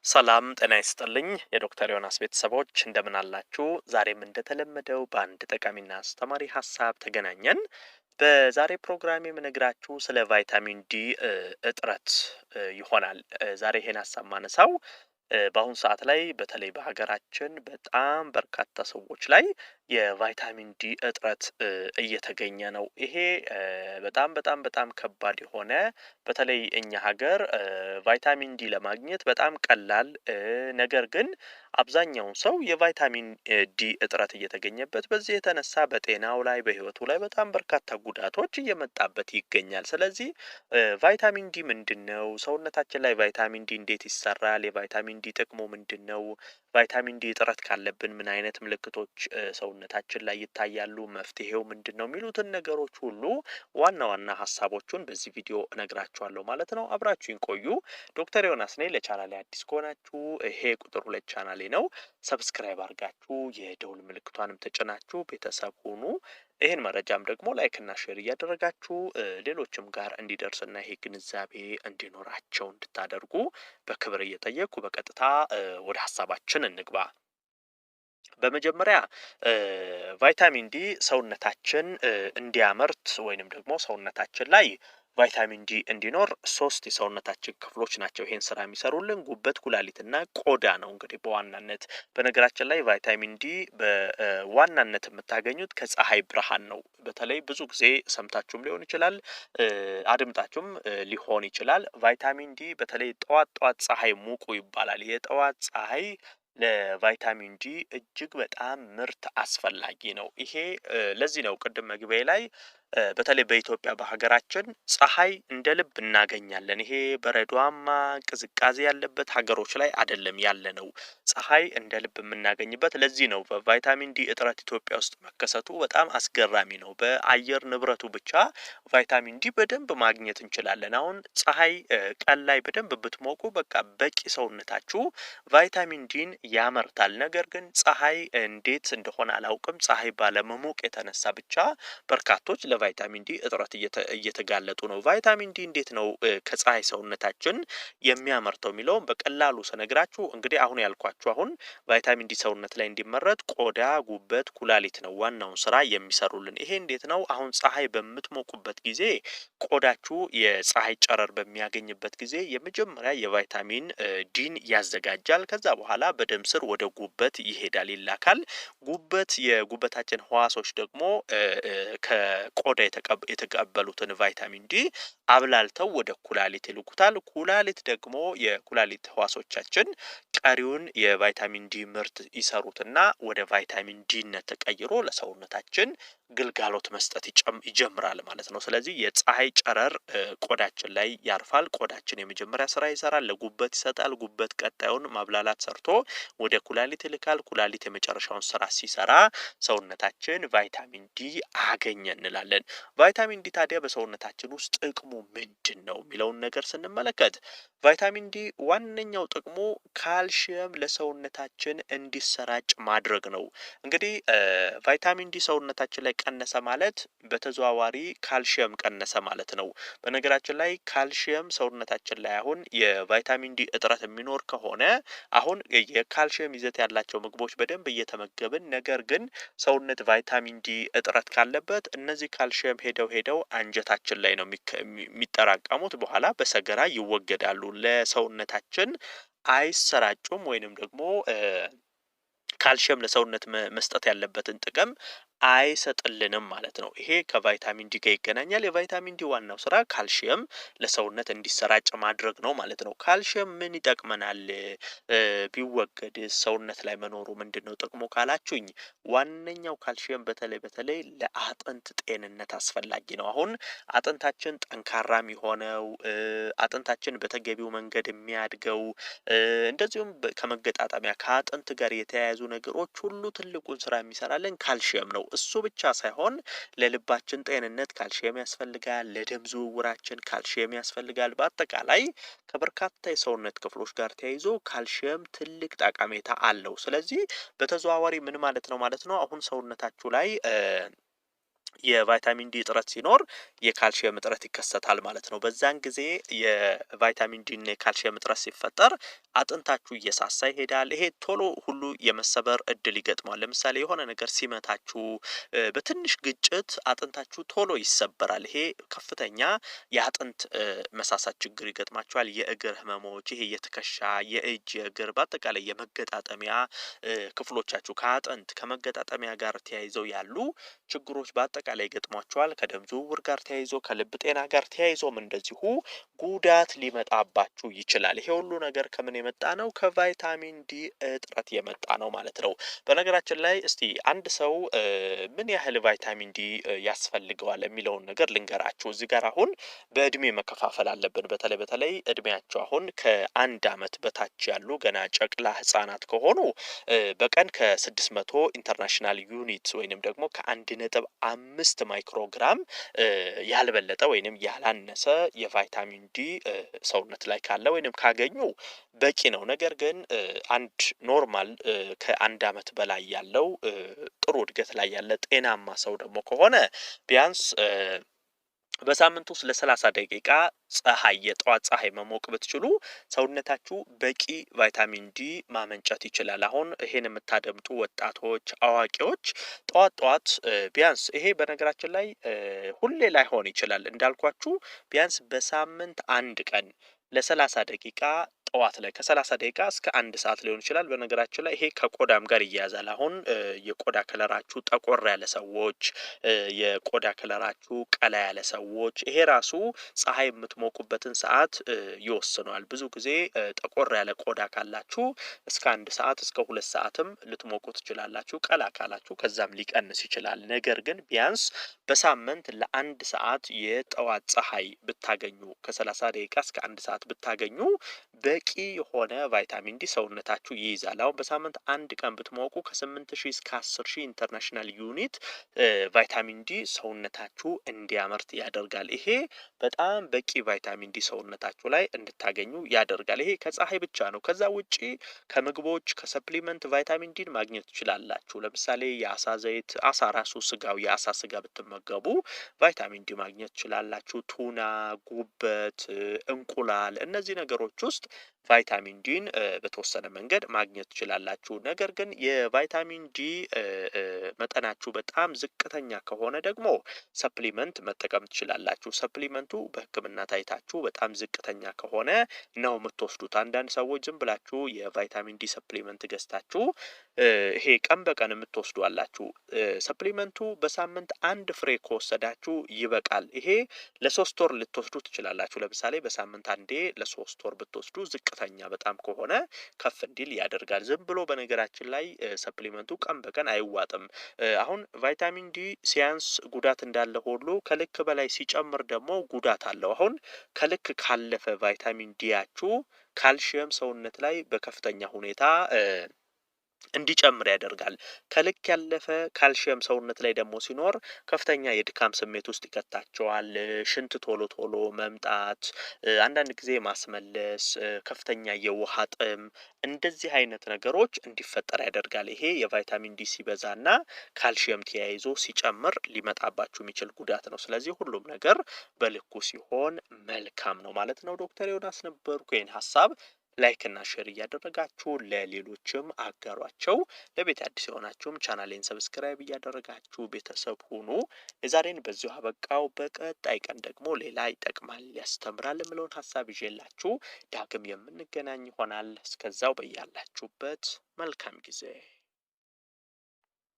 ሰላም ጤና ይስጥልኝ የዶክተር ዮናስ ቤተሰቦች እንደምን አላችሁ? ዛሬም እንደተለመደው በአንድ ጠቃሚና አስተማሪ ሀሳብ ተገናኘን። በዛሬ ፕሮግራም የምነግራችሁ ስለ ቫይታሚን ዲ እጥረት ይሆናል። ዛሬ ይሄን ሀሳብ ማነሳው በአሁን ሰዓት ላይ በተለይ በሀገራችን በጣም በርካታ ሰዎች ላይ የቫይታሚን ዲ እጥረት እየተገኘ ነው። ይሄ በጣም በጣም በጣም ከባድ የሆነ በተለይ እኛ ሀገር ቫይታሚን ዲ ለማግኘት በጣም ቀላል ነገር ግን አብዛኛውን ሰው የቫይታሚን ዲ እጥረት እየተገኘበት በዚህ የተነሳ በጤናው ላይ በህይወቱ ላይ በጣም በርካታ ጉዳቶች እየመጣበት ይገኛል። ስለዚህ ቫይታሚን ዲ ምንድነው? ሰውነታችን ላይ ቫይታሚን ዲ እንዴት ይሰራል? የቫይታሚን ዲ ጥቅሙ ምንድነው? ቫይታሚን ዲ እጥረት ካለብን ምን አይነት ምልክቶች ሰውነታችን ላይ ይታያሉ? መፍትሄው ምንድነው? የሚሉትን ነገሮች ሁሉ ዋና ዋና ሀሳቦቹን በዚህ ቪዲዮ እነግራችኋለሁ ማለት ነው። አብራችሁኝ ቆዩ። ዶክተር ዮናስ ነኝ። ለቻናሌ አዲስ ከሆናችሁ ይሄ ቁጥር 2 ቻናሌ ነው። ሰብስክራይብ አድርጋችሁ የደውል ምልክቷንም ተጭናችሁ ቤተሰብ ሁኑ። ይህን መረጃም ደግሞ ላይክ እና ሼር እያደረጋችሁ ሌሎችም ጋር እንዲደርስና ይሄ ግንዛቤ እንዲኖራቸው እንድታደርጉ በክብር እየጠየቅኩ በቀጥታ ወደ ሀሳባችን እንግባ። በመጀመሪያ ቫይታሚን ዲ ሰውነታችን እንዲያመርት ወይንም ደግሞ ሰውነታችን ላይ ቫይታሚን ዲ እንዲኖር 3 የሰውነታችን ክፍሎች ናቸው ይሄን ስራ የሚሰሩልን ጉበት፣ ኩላሊትና ቆዳ ነው። እንግዲህ በዋናነት በነገራችን ላይ ቫይታሚን ዲ በዋናነት የምታገኙት ከፀሐይ ብርሃን ነው። በተለይ ብዙ ጊዜ ሰምታችሁም ሊሆን ይችላል አድምጣችሁም ሊሆን ይችላል። ቫይታሚን ዲ በተለይ ጠዋት ጠዋት ፀሐይ ሙቁ ይባላል። የጠዋት ፀሐይ ለቫይታሚን ዲ እጅግ በጣም ምርት አስፈላጊ ነው። ይሄ ለዚህ ነው ቅድም መግቢያ ላይ በተለይ በኢትዮጵያ በሀገራችን ፀሐይ እንደ ልብ እናገኛለን። ይሄ በረዷማ ቅዝቃዜ ያለበት ሀገሮች ላይ አይደለም ያለነው። ፀሐይ እንደ ልብ የምናገኝበት ለዚህ ነው በቫይታሚን ዲ እጥረት ኢትዮጵያ ውስጥ መከሰቱ በጣም አስገራሚ ነው። በአየር ንብረቱ ብቻ ቫይታሚን ዲ በደንብ ማግኘት እንችላለን። አሁን ፀሐይ ቀን ላይ በደንብ ብትሞቁ በቃ በቂ ሰውነታችሁ ቫይታሚን ዲን ያመርታል። ነገር ግን ፀሐይ እንዴት እንደሆነ አላውቅም። ፀሐይ ባለመሞቅ የተነሳ ብቻ በርካቶች ለቫይታሚን ዲ እጥረት እየተጋለጡ ነው። ቫይታሚን ዲ እንዴት ነው ከፀሐይ ሰውነታችን የሚያመርተው የሚለውን በቀላሉ ስነግራችሁ እንግዲህ አሁን ያልኳችሁ አሁን ቫይታሚን ዲ ሰውነት ላይ እንዲመረት ቆዳ፣ ጉበት፣ ኩላሊት ነው ዋናውን ስራ የሚሰሩልን። ይሄ እንዴት ነው? አሁን ፀሐይ በምትሞቁበት ጊዜ ቆዳችሁ የፀሐይ ጨረር በሚያገኝበት ጊዜ የመጀመሪያ የቫይታሚን ዲን ያዘጋጃል። ከዛ በኋላ በደም ስር ወደ ጉበት ይሄዳል፣ ይላካል። ጉበት የጉበታችን ህዋሶች ደግሞ ከቆዳ የተቀበሉትን ቫይታሚን ዲ አብላልተው ወደ ኩላሊት ይልኩታል። ኩላሊት ደግሞ የኩላሊት ህዋሶቻችን ቀሪውን የቫይታሚን ዲ ምርት ይሰሩትና ወደ ቫይታሚን ዲነት ተቀይሮ ለሰውነታችን ግልጋሎት መስጠት ይጀምራል ማለት ነው። ስለዚህ የፀሐይ ጨረር ቆዳችን ላይ ያርፋል። ቆዳችን የመጀመሪያ ስራ ይሰራል፣ ለጉበት ይሰጣል። ጉበት ቀጣዩን ማብላላት ሰርቶ ወደ ኩላሊት ይልካል። ኩላሊት የመጨረሻውን ስራ ሲሰራ ሰውነታችን ቫይታሚን ዲ አገኘ እንላለን። ቫይታሚን ዲ ታዲያ በሰውነታችን ውስጥ ጥቅሙ ምንድን ነው የሚለውን ነገር ስንመለከት ቫይታሚን ዲ ዋነኛው ጥቅሙ ካልሽየም ለሰውነታችን እንዲሰራጭ ማድረግ ነው። እንግዲህ ቫይታሚን ዲ ሰውነታችን ላይ ቀነሰ ማለት በተዘዋዋሪ ካልሽየም ቀነሰ ማለት ነው። በነገራችን ላይ ካልሽየም ሰውነታችን ላይ አሁን የቫይታሚን ዲ እጥረት የሚኖር ከሆነ አሁን የካልሽየም ይዘት ያላቸው ምግቦች በደንብ እየተመገብን ነገር ግን ሰውነት ቫይታሚን ዲ እጥረት ካለበት እነዚህ ካልሽየም ሄደው አንጀታችን ላይ ነው የሚጠራቀሙት። በኋላ በሰገራ ይወገዳሉ። ለሰውነታችን አይሰራጩም ወይንም ደግሞ ካልሽየም ለሰውነት መስጠት ያለበትን ጥቅም አይሰጥልንም ማለት ነው። ይሄ ከቫይታሚን ዲ ጋር ይገናኛል። የቫይታሚን ዲ ዋናው ስራ ካልሽየም ለሰውነት እንዲሰራጭ ማድረግ ነው ማለት ነው። ካልሽየም ምን ይጠቅመናል? ቢወገድ ሰውነት ላይ መኖሩ ምንድነው ጥቅሙ ካላችሁኝ፣ ዋነኛው ካልሽየም በተለይ ለአጥንት ጤንነት አስፈላጊ ነው። አሁን አጥንታችን ጠንካራ የሚሆነው አጥንታችን በተገቢው መንገድ የሚያድገው እንደዚሁም ከመገጣጠሚያ ከአጥንት ጋር የተያያዙ ነገሮች ሁሉ ትልቁን ስራ የሚሰራልን ካልሽየም ነው። እሱ ብቻ ሳይሆን ለልባችን ጤንነት ካልሽየም ያስፈልጋል። ለደም ዝውውራችን ካልሽየም ያስፈልጋል። በአጠቃላይ ከበርካታ የሰውነት ክፍሎች ጋር ተያይዞ ካልሽየም ትልቅ ጠቀሜታ አለው። ስለዚህ በተዘዋዋሪ ምን ማለት ነው? አሁን ሰውነታችሁ ላይ የቫይታሚን ዲ እጥረት ሲኖር የካልሲየም እጥረት ይከሰታል ማለት ነው። በዛን ጊዜ የቫይታሚን ዲ እና የካልሲየም እጥረት ሲፈጠር አጥንታችሁ እየሳሳ ይሄዳል። ይሄ ቶሎ ሁሉ የመሰበር እድል ይገጥመዋል። ለምሳሌ የሆነ ነገር ሲመታችሁ በትንሽ ግጭት አጥንታችሁ ቶሎ ይሰበራል። ይሄ ከፍተኛ የአጥንት መሳሳት ችግር ይገጥማችኋል። የእግር ህመሞች፣ ይሄ የትከሻ፣ የእጅ፣ የእግር በአጠቃላይ የመገጣጠሚያ ክፍሎቻችሁ ከአጥንት ከመገጣጠሚያ ጋር ተያይዘው ያሉ ችግሮች በአጠቃላይ ይገጥሟቸዋል። ከደም ዝውውር ጋር ተያይዞ ከልብ ጤና ጋር ተያይዞም እንደዚሁ ጉዳት ሊመጣባችሁ ይችላል። ይሄ ሁሉ ነገር ከምን የመጣ ነው? ከቫይታሚን ዲ እጥረት የመጣ ነው ማለት ነው። በነገራችን ላይ እስቲ አንድ ሰው ምን ያህል ቫይታሚን ዲ ያስፈልገዋል የሚለውን ነገር ልንገራችሁ። እዚህ ጋር አሁን በእድሜ መከፋፈል አለብን። በተለይ እድሜያቸው አሁን ከ1 ዓመት በታች ያሉ ገና ጨቅላ ህጻናት ከሆኑ በቀን ከ600 ኢንተርናሽናል ዩኒት ወይንም ደግሞ ከ1.5 ማይክሮግራም ያልበለጠ ወይንም ያላነሰ የቫይታሚን ዲ ሰውነት ላይ ካለ ወይንም ካገኙ በቂ ነው። ነገር ግን አንድ ኖርማል ከ1 ዓመት በላይ ያለው ጥሩ እድገት ላይ ያለ ጤናማ ሰው ደግሞ ከሆነ ቢያንስ በሳምንት ውስጥ ለ30 ደቂቃ ፀሐይ የጠዋት ፀሐይ መሞቅ ብትችሉ ሰውነታችሁ በቂ ቫይታሚን ዲ ማመንጨት ይችላል። አሁን ይሄን የምታደምጡ ወጣቶች፣ አዋቂዎች ጠዋት ቢያንስ ይሄ በነገራችን ላይ ሁሌ ላይሆን ይችላል እንዳልኳችሁ ቢያንስ በሳምንት 1 ቀን ለ30 ደቂቃ ጠዋት ላይ ከ30 ደቂቃ እስከ 1 ሰዓት ሊሆን ይችላል። በነገራችን ላይ ይሄ ከቆዳም ጋር ይያያዛል። አሁን የቆዳ ከለራችሁ ጠቆር ያለ ሰዎች፣ የቆዳ ከለራችሁ ቀላ ያለ ሰዎች ይሄ ራሱ ፀሐይ የምትሞቁበትን ሰዓት ይወስነዋል። ብዙ ጊዜ ጠቆር ያለ ቆዳ ካላችሁ እስከ 1 ሰዓት እስከ 2 ሰዓትም ልትሞቁ ትችላላችሁ። ቀላ ካላችሁ ከዛም ሊቀንስ ይችላል። ነገር ግን ቢያንስ በሳምንት ለ1 ሰዓት የጠዋት ፀሐይ ብታገኙ ከ30 ደቂቃ እስከ 1 ሰዓት ብታገኙ በቂ የሆነ ቫይታሚን ዲ ሰውነታችሁ ይይዛል። አሁን በሳምንት 1 ቀን ብትሞቁ ከ8000 እስከ 10000 ኢንተርናሽናል ዩኒት ቫይታሚን ዲ ሰውነታችሁ እንዲያመርት ያደርጋል። ይሄ በጣም በቂ ቫይታሚን ዲ ሰውነታችሁ ላይ እንድታገኙ ያደርጋል። ይሄ ከፀሐይ ብቻ ነው። ከዛ ውጪ ከምግቦች ከሰፕሊመንት ቫይታሚን ዲን ማግኘት ትችላላችሁ። ለምሳሌ የአሳ ዘይት፣ አሳ ራሱ ስጋው የአሳ ስጋ ብትመገቡ ቫይታሚን ዲ ማግኘት ትችላላችሁ። ቱና፣ ጉበት፣ እንቁላል እነዚህ ነገሮች ውስጥ ቫይታሚን ዲን በተወሰነ መንገድ ማግኘት ትችላላችሁ። ነገር ግን የቫይታሚን ዲ መጠናችሁ በጣም ዝቅተኛ ከሆነ ደግሞ ሰፕሊመንት መጠቀም ትችላላችሁ። ሰፕሊመንቱ በሕክምና ታይታችሁ በጣም ዝቅተኛ ከሆነ ነው የምትወስዱት። አንዳንድ ሰዎች ዝም ብላችሁ የቫይታሚን ዲ ሰፕሊመንት ገዝታችሁ ይሄ ቀን በቀን የምትወስዱ አላችሁ። ሰፕሊመንቱ በሳምንት 1 ፍሬ ከወሰዳችሁ ይበቃል። ይሄ ለ3 ወር ልትወስዱ ትችላላችሁ። ለምሳሌ በሳምንት 1 ለ3 ወር ብትወስዱ ዝቅተኛ በጣም ከሆነ ከፍ እንዲል ያደርጋል። ዝም ብሎ በነገራችን ላይ ሰፕሊመንቱ ቀን በቀን አይዋጥም። አሁን ቫይታሚን ዲ ሲያንስ ጉዳት እንዳለ ሁሉ ከልክ በላይ ሲጨምር ደግሞ ጉዳት አለው። አሁን ከልክ ካለፈ ቫይታሚን ዲያችሁ ካልሲየም ሰውነት ላይ በከፍተኛ ሁኔታ እንዲጨምር ያደርጋል። ከልክ ያለፈ ካልሲየም ሰውነት ላይ ደግሞ ሲኖር ከፍተኛ የድካም ስሜት ውስጥ ይከታቸዋል። ሽንት ቶሎ መምጣት፣ አንዳንድ ጊዜ ማስመለስ፣ ከፍተኛ የውሃ ጥም እንደዚህ አይነት ነገሮች እንዲፈጠር ያደርጋል። ይሄ የቫይታሚን ዲ ሲበዛና ካልሲየም ተያይዞ ሲጨምር ሊመጣባችሁ የሚችል ጉዳት ነው። ስለዚህ ሁሉም ነገር በልኩ ሲሆን መልካም ነው ማለት ነው። ዶክተር ዮናስ ነበርኩ። ይህን ሀሳብ ላይክ እና ሼር እያደረጋችሁ ለሌሎችም አጋሯቸው። ለቤት አዲስ የሆናችሁም ቻናሌን ሰብስክራይብ እያደረጋችሁ ቤተሰብ ሁኑ። የዛሬን በዚሁ አበቃው። በቀጣይ ቀን ደግሞ ሌላ ይጠቅማል ያስተምራል የምለውን ሀሳብ ይዤላችሁ ዳግም የምንገናኝ ይሆናል። እስከዛው በያላችሁበት መልካም ጊዜ